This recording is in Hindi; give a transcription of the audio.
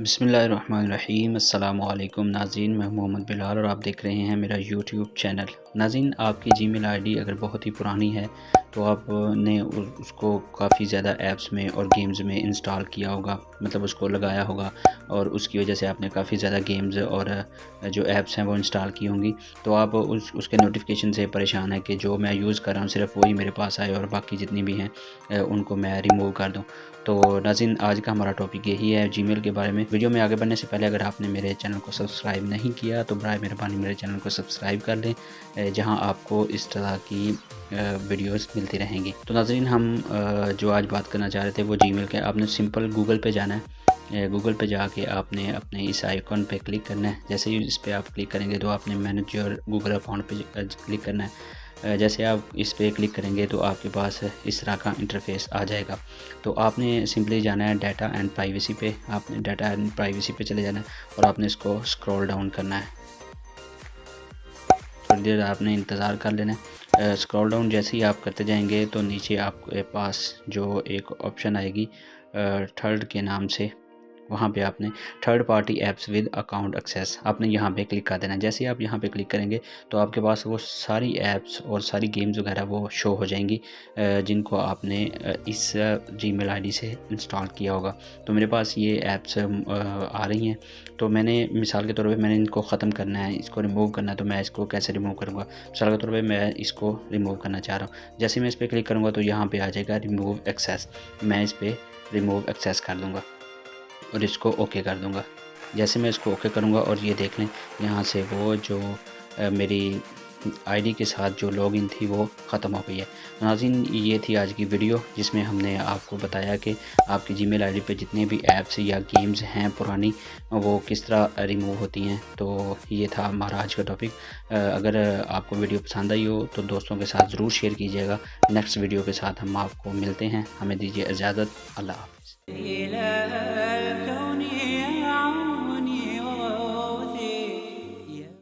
बिस्मिल्लाहिर्रहमानिर्रहीम अस्सलामुअलैकुम नाज़रीन, मैं मोहम्मद बिलाल और आप देख रहे हैं मेरा यूट्यूब चैनल। नाज़रीन, आपकी जीमेल आईडी अगर बहुत ही पुरानी है तो आपने उसको काफ़ी ज़्यादा ऐप्स में और गेम्स में इंस्टॉल किया होगा, मतलब उसको लगाया होगा और उसकी वजह से आपने काफ़ी ज़्यादा गेम्स और जो ऐप्स हैं वो इंस्टॉल की होंगी। तो आप उसके नोटिफिकेशन से परेशान है कि जो मैं यूज़ कर रहा हूँ सिर्फ वही मेरे पास आए और बाकी जितनी भी हैं उनको मैं रिमूव कर दूँ। तो नाज़रीन, आज का हमारा टॉपिक यही है जीमेल के बारे में। वीडियो में आगे बढ़ने से पहले अगर आपने मेरे चैनल को सब्सक्राइब नहीं किया तो बराए मेहरबानी मेरे चैनल को सब्सक्राइब कर लें, जहां आपको इस तरह की वीडियोस मिलती रहेंगी। तो नाज़रीन, हम जो आज बात करना चाह रहे थे वो जीमेल के। आपने सिंपल गूगल पे जाना है। गूगल पे जाके आपने अपने इस आइकॉन पे क्लिक करना है। जैसे ही इस पर आप क्लिक करेंगे तो आपने मैनेज योर गूगल अकाउंट पे क्लिक करना है। जैसे आप इस पर क्लिक करेंगे तो आपके पास इस तरह का इंटरफेस आ जाएगा। तो आपने सिंपली जाना है डाटा एंड प्राइवेसी पे। आपने डाटा एंड प्राइवेसी पे चले जाना है और आपने इसको स्क्रॉल डाउन करना है। थोड़ी देर आपने इंतज़ार कर लेना है। स्क्रॉल डाउन जैसे ही आप करते जाएंगे तो नीचे आपके पास जो एक ऑप्शन आएगी थर्ड के नाम से, वहाँ पे आपने third party apps with account access, आपने यहाँ पे क्लिक कर देना है। जैसे ही आप यहाँ पे क्लिक करेंगे तो आपके पास वो सारी ऐप्स और सारी गेम्स वगैरह वो शो हो जाएंगी जिनको आपने इस जीमेल आईडी से इंस्टॉल किया होगा। तो मेरे पास ये ऐप्स आ रही हैं। तो मैंने मिसाल के तौर पे मैंने इनको ख़त्म करना है, इसको रिमूव करना है। तो मैं इसको कैसे रिमूव करूँगा? मिसाल के तौर पे मैं इसको रिमूव करना चाह रहा हूँ। जैसे मैं इस पर क्लिक करूँगा तो यहाँ पर आ जाएगा रिमूव एक्सेस। मैं इस पर रिमूव एक्सेस कर दूँगा और इसको ओके कर दूंगा। जैसे मैं इसको ओके करूंगा और ये देख लें यहाँ से वो जो मेरी आईडी के साथ जो लॉगिन थी वो ख़त्म हो गई है। नाज़रीन, ये थी आज की वीडियो जिसमें हमने आपको बताया कि आपकी जीमेल आईडी पे जितने भी ऐप्स या गेम्स हैं पुरानी वो किस तरह रिमूव होती हैं। तो ये था हमारा आज का टॉपिक। अगर आपको वीडियो पसंद आई हो तो दोस्तों के साथ ज़रूर शेयर कीजिएगा। नेक्स्ट वीडियो के साथ हम आपको मिलते हैं। हमें दीजिए इजाज़त। अल्लाह हाफ़िज़।